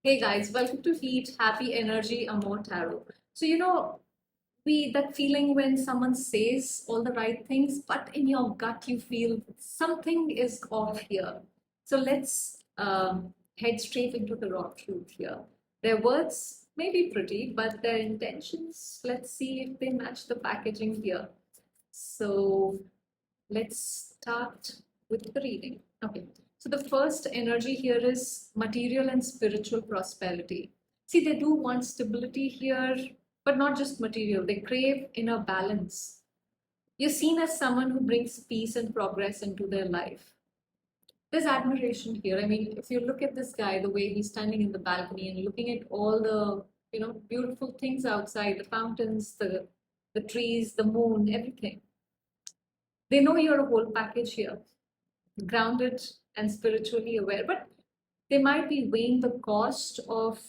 Hey guys, welcome to Heat Happy Energy Amor Tarot. So we that feeling when someone says all the right things, but in your gut you feel something is off here. So let's head straight into the raw truth here. Their words may be pretty, but their intentions, let's see if they match the packaging here. So let's start with the reading. Okay. So the first energy here is material and spiritual prosperity. See, they do want stability here, but not just material. They crave inner balance. You're seen as someone who brings peace and progress into their life. There's admiration here. I mean, if you look at this guy, the way he's standing in the balcony and looking at all the, beautiful things outside, the fountains, the trees, the moon, everything. They know you're a whole package here, grounded and spiritually aware, but they might be weighing the cost of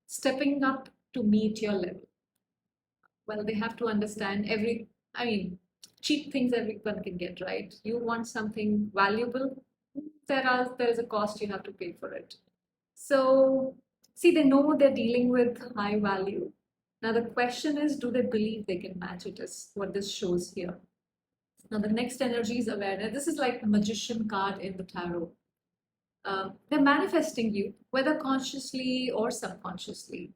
stepping up to meet your level. Well, they have to understand I mean, cheap things everyone can get, right? You want something valuable, there's a cost you have to pay for it. So, see, they know they're dealing with high value. Now, the question is, do they believe they can match it, is what this shows here. Now, the next energy is awareness. This is like the magician card in the tarot. They're manifesting you, whether consciously or subconsciously.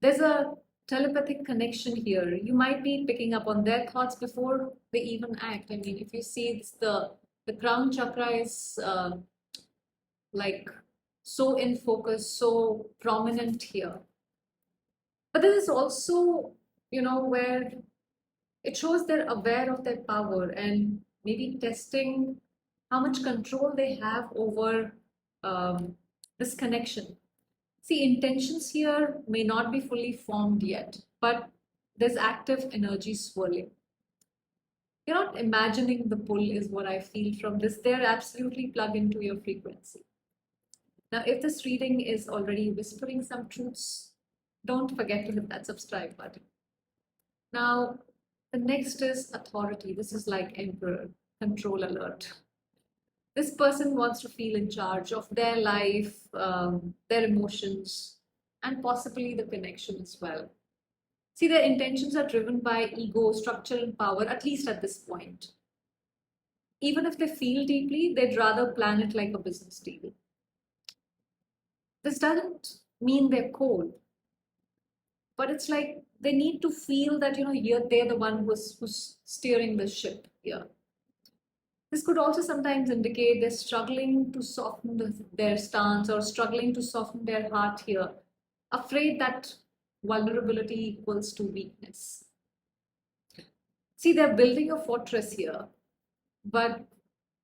There's a telepathic connection here. You might be picking up on their thoughts before they even act. I mean, if you see the crown chakra is like so in focus, so prominent here. But this is also, where it shows they're aware of their power and maybe testing how much control they have over this connection. See, intentions here may not be fully formed yet, but there's active energy swirling. You're not imagining the pull, is what I feel from this. They're absolutely plugged into your frequency. Now, if this reading is already whispering some truths, don't forget to hit that subscribe button. Now, the next is authority. This is like emperor, control alert. This person wants to feel in charge of their life, their emotions, and possibly the connection as well. See, their intentions are driven by ego, structure, and power, at least at this point. Even if they feel deeply, they'd rather plan it like a business deal. This doesn't mean they're cold, but it's like they need to feel that, they're the one who's steering the ship here. This could also sometimes indicate they're struggling to soften their stance or struggling to soften their heart here, afraid that vulnerability equals to weakness. See, they're building a fortress here, but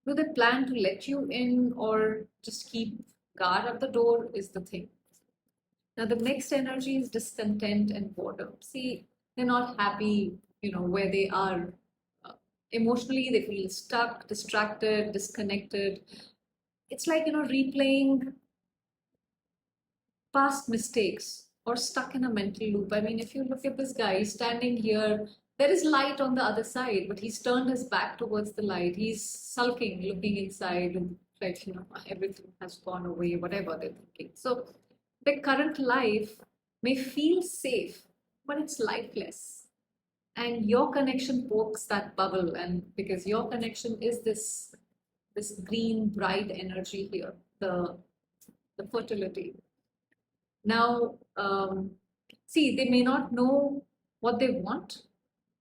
do they plan to let you in or just keep guard at the door is the thing. Now, the next energy is discontent and boredom. See, they're not happy, where they are. Emotionally, they feel stuck, distracted, disconnected. It's like, replaying past mistakes or stuck in a mental loop. I mean, if you look at this guy standing here, there is light on the other side, but he's turned his back towards the light. He's sulking, looking inside, and like, everything has gone away, whatever they're thinking. So their current life may feel safe, but it's lifeless. And your connection pokes that bubble, and because your connection is this green bright energy here, the fertility. Now, see, they may not know what they want,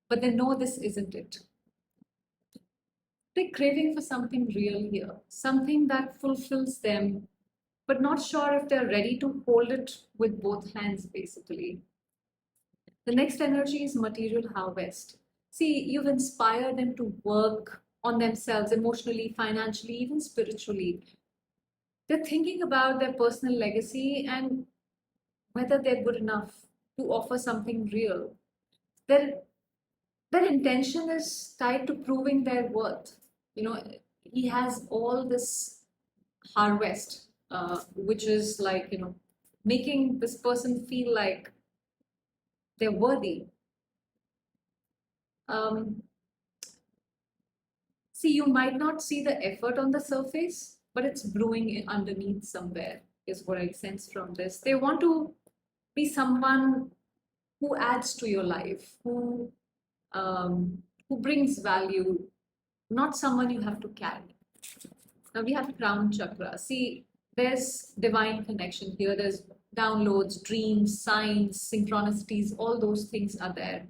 but they know this isn't it. They're craving for something real here, something that fulfills them, but not sure if they're ready to hold it with both hands, basically. The next energy is material harvest. See, you've inspired them to work on themselves emotionally, financially, even spiritually. They're thinking about their personal legacy and whether they're good enough to offer something real. Their, their intention is tied to proving their worth. He has all this harvest, which is like, making this person feel like they're worthy. Um, See, you might not see the effort on the surface, but it's brewing underneath somewhere. is what I sense from this. They want to be someone who adds to your life, um, who brings value, not someone you have to carry. Now we have crown chakra. See, there's divine connection here. There's downloads, dreams, signs, synchronicities, all those things are there.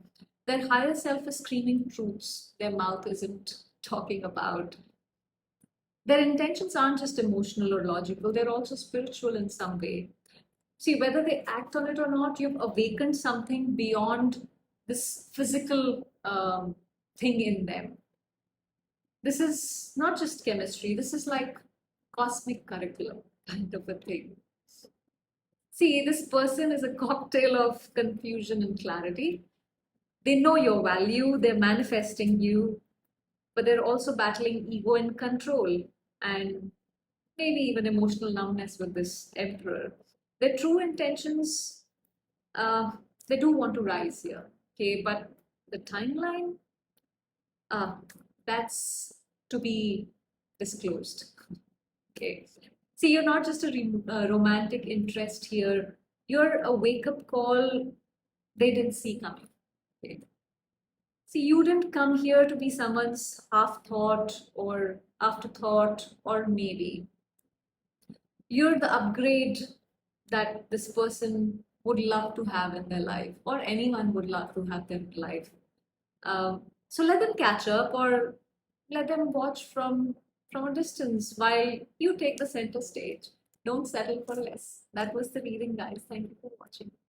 Their higher self is screaming truths their mouth isn't talking about. Their intentions aren't just emotional or logical, they're also spiritual in some way. See, whether they act on it or not, you've awakened something beyond this physical thing in them. This is not just chemistry, this is like cosmic curriculum kind of a thing. See, this person is a cocktail of confusion and clarity. They know your value, they're manifesting you, but they're also battling ego and control and maybe even emotional numbness with this emperor. Their true intentions, uh, they do want to rise here, okay, but the timeline, uh, that's to be disclosed. Okay. See, you're not just a romantic interest here. You're a wake-up call they didn't see coming. Okay. See, you didn't come here to be someone's half-thought or afterthought or maybe. You're the upgrade that this person would love to have in their life, or anyone would love to have in their life. So let them catch up, or let them watch from a distance while you take the center stage. Don't settle for less. That was the reading, guys. Thank you for watching.